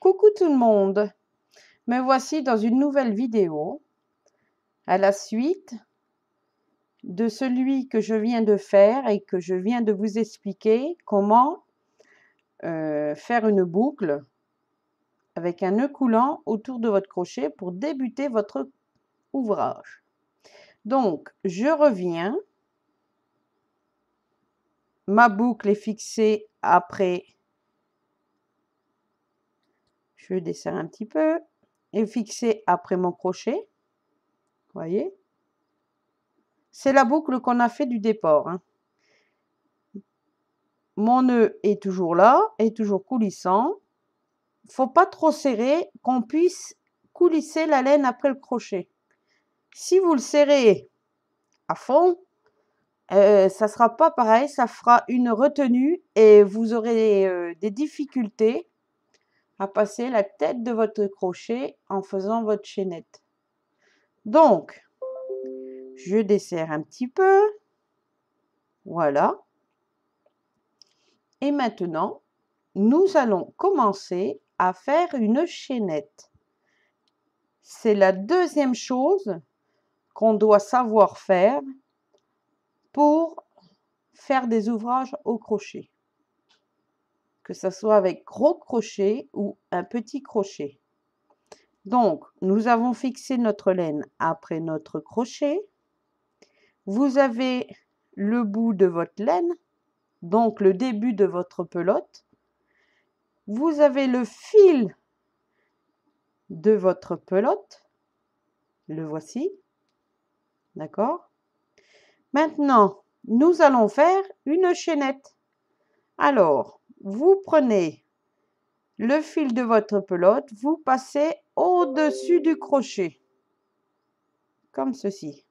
Coucou tout le monde, me voici dans une nouvelle vidéo à la suite de celui que je viens de faire et que je viens de vous expliquer comment faire une boucle avec un nœud coulant autour de votre crochet pour débuter votre ouvrage. Donc, je reviens, ma boucle est fixée après, je desserre un petit peu, est fixée après mon crochet, voyez. C'est la boucle qu'on a fait du départ. Hein. Mon nœud est toujours là, est toujours coulissant. Faut pas trop serrer, qu'on puisse coulisser la laine après le crochet. Si vous le serrez à fond, ça sera pas pareil, ça fera une retenue et vous aurez des difficultés à passer la tête de votre crochet en faisant votre chaînette. Donc, je desserre un petit peu. Voilà. Et maintenant, nous allons commencer à faire une chaînette. C'est la deuxième chose qu'on doit savoir faire pour faire des ouvrages au crochet. Que ce soit avec gros crochet ou un petit crochet. Donc, nous avons fixé notre laine après notre crochet. Vous avez le bout de votre laine, donc le début de votre pelote. Vous avez le fil de votre pelote. Le voici. D'accord? Maintenant, nous allons faire une chaînette. Alors, vous prenez le fil de votre pelote, vous passez au-dessus du crochet. Comme ceci.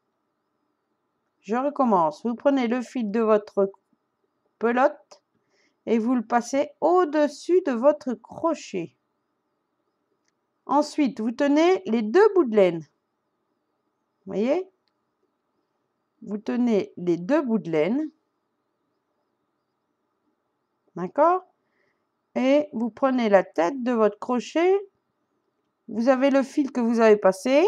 Je recommence. Vous prenez le fil de votre pelote et vous le passez au-dessus de votre crochet. Ensuite, vous tenez les deux bouts de laine. Vous voyez? Vous tenez les deux bouts de laine. D'accord? Et vous prenez la tête de votre crochet. Vous avez le fil que vous avez passé.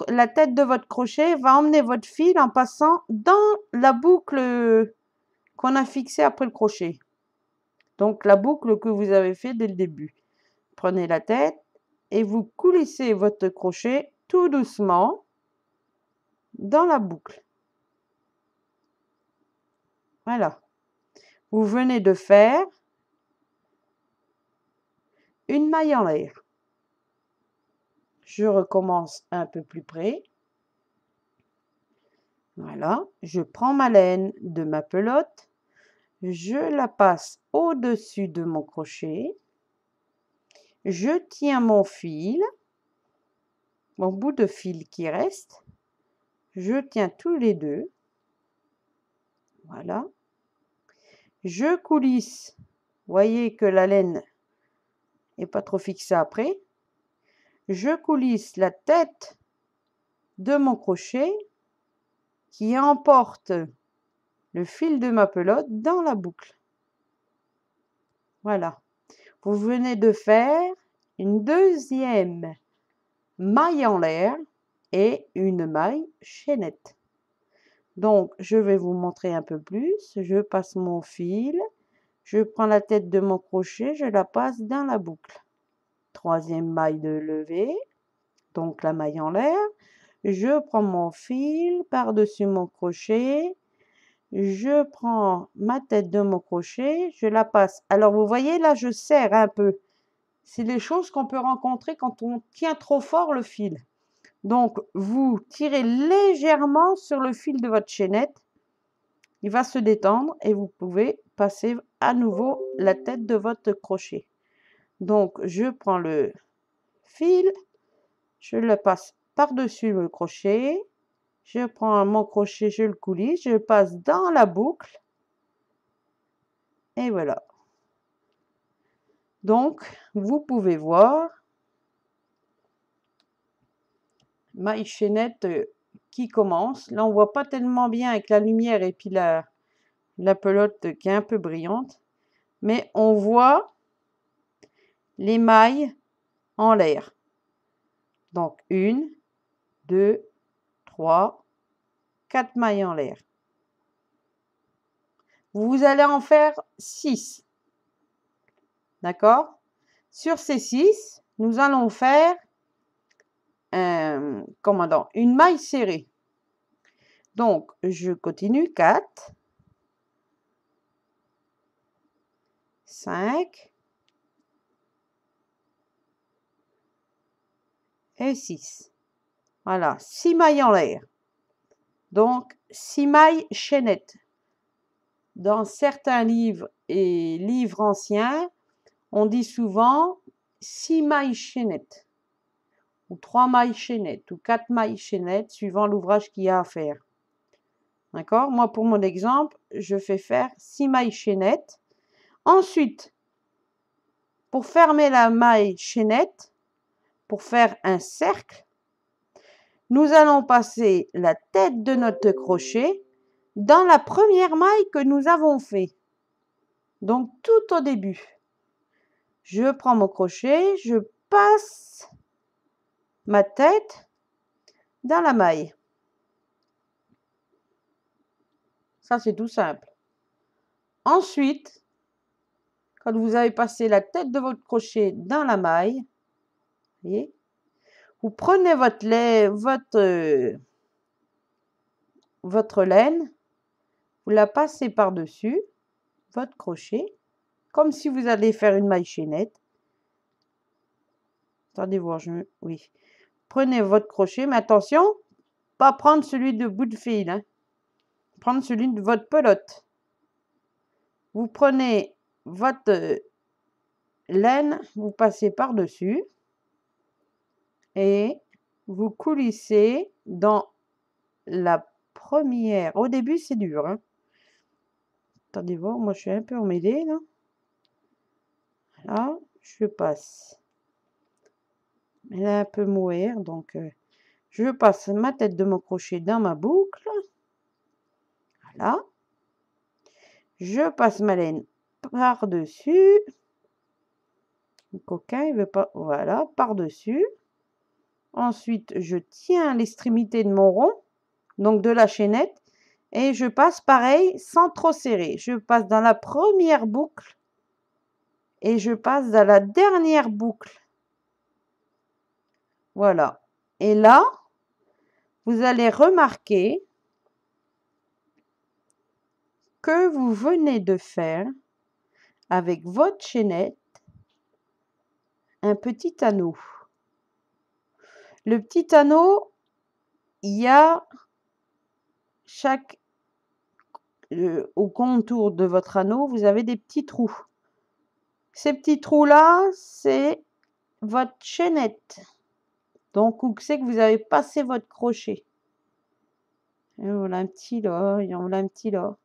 La tête de votre crochet va emmener votre fil en passant dans la boucle qu'on a fixée après le crochet. Donc la boucle que vous avez fait dès le début. Prenez la tête et vous coulissez votre crochet tout doucement dans la boucle. Voilà. Vous venez de faire une maille en l'air. Je recommence un peu plus près. Voilà. Je prends ma laine de ma pelote. Je la passe au-dessus de mon crochet. Je tiens mon fil, mon bout de fil qui reste. Je tiens tous les deux. Voilà. Je coulisse. Voyez que la laine n'est pas trop fixée après. Je coulisse la tête de mon crochet qui emporte le fil de ma pelote dans la boucle. Voilà. Vous venez de faire une deuxième maille en l'air et une maille chaînette. Donc, je vais vous montrer un peu plus. Je passe mon fil. Je prends la tête de mon crochet. Je la passe dans la boucle. Troisième maille de levée. Donc, la maille en l'air. Je prends mon fil par-dessus mon crochet. Je prends ma tête de mon crochet. Je la passe. Alors, vous voyez, là, je serre un peu. C'est les choses qu'on peut rencontrer quand on tient trop fort le fil. Donc, vous tirez légèrement sur le fil de votre chaînette. Il va se détendre et vous pouvez passer à nouveau la tête de votre crochet. Donc, je prends le fil, je le passe par-dessus le crochet. Je prends mon crochet, je le coulisse, je le passe dans la boucle. Et voilà. Donc, vous pouvez voir ma chaînette qui commence. Là, on ne voit pas tellement bien avec la lumière et puis la pelote qui est un peu brillante. Mais on voit les mailles en l'air. Donc 1, 2, 3, 4 mailles en l'air. Vous allez en faire 6. D'accord? Sur ces 6, nous allons faire une maille serrée. Donc, je continue. 4, 5 et 6. Voilà, 6 mailles en l'air. Donc, 6 mailles chaînettes. Dans certains livres et livres anciens, on dit souvent 6 mailles chaînettes, ou 3 mailles chaînettes, ou 4 mailles chaînettes, suivant l'ouvrage qu'il y a à faire. D'accord? Moi, pour mon exemple, je fais faire 6 mailles chaînettes. Ensuite, pour fermer la maille chaînette, pour faire un cercle, nous allons passer la tête de notre crochet dans la première maille que nous avons fait. Donc, tout au début. Je prends mon crochet, je passe ma tête dans la maille. Ça, c'est tout simple. Ensuite, quand vous avez passé la tête de votre crochet dans la maille, voyez, vous prenez votre laine, vous la passez par-dessus votre crochet, comme si vous allez faire une maille chaînette. Attendez voir, oui. Prenez votre crochet, mais attention, pas prendre celui de bout de fil, hein. Prendre celui de votre pelote. Vous prenez votre laine, vous passez par-dessus et vous coulissez dans la première. Au début, c'est dur, hein. Attendez voir, moi je suis un peu emmêlée là. Là, je passe. Elle est un peu moire, donc je passe ma tête de mon crochet dans ma boucle. Voilà. Je passe ma laine par-dessus. Le coquin, il veut pas. Voilà, par-dessus. Ensuite, je tiens l'extrémité de mon rond, donc de la chaînette, et je passe pareil, sans trop serrer. Je passe dans la première boucle et je passe dans la dernière boucle. Voilà. Et là, vous allez remarquer que vous venez de faire avec votre chaînette un petit anneau. Le petit anneau, il y a au contour de votre anneau, vous avez des petits trous. Ces petits trous-là, c'est votre chaînette. Donc, où c'est que vous avez passé votre crochet. Et voilà un petit là, et voilà un petit là.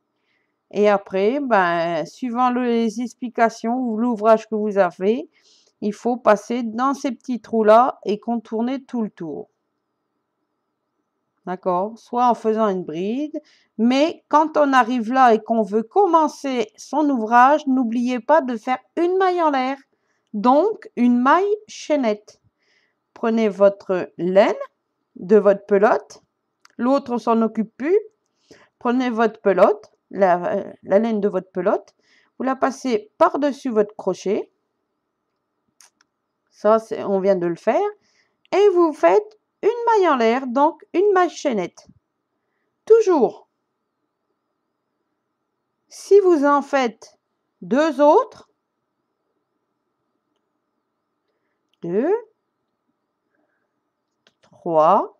Et après, ben, suivant les explications ou l'ouvrage que vous avez fait, il faut passer dans ces petits trous-là et contourner tout le tour. D'accord? Soit en faisant une bride, mais quand on arrive là et qu'on veut commencer son ouvrage, n'oubliez pas de faire une maille en l'air, donc une maille chaînette. Prenez votre laine de votre pelote, l'autre on s'en occupe plus. Prenez votre pelote, la laine de votre pelote, vous la passez par-dessus votre crochet. Ça, on vient de le faire. Et vous faites une maille en l'air, donc une maille chaînette. Toujours. Si vous en faites 2 autres, 2, 3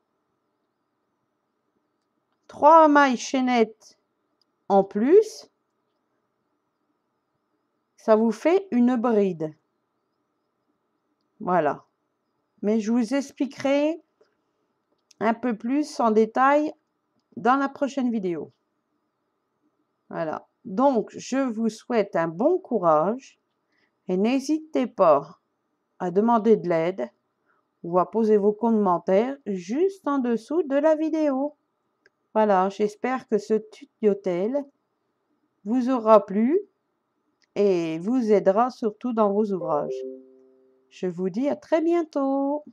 mailles chaînettes en plus, ça vous fait une bride. Voilà. Mais je vous expliquerai un peu plus en détail dans la prochaine vidéo. Voilà. Donc, je vous souhaite un bon courage et n'hésitez pas à demander de l'aide ou à poser vos commentaires juste en dessous de la vidéo. Voilà, j'espère que ce tutoriel vous aura plu et vous aidera surtout dans vos ouvrages. Je vous dis à très bientôt.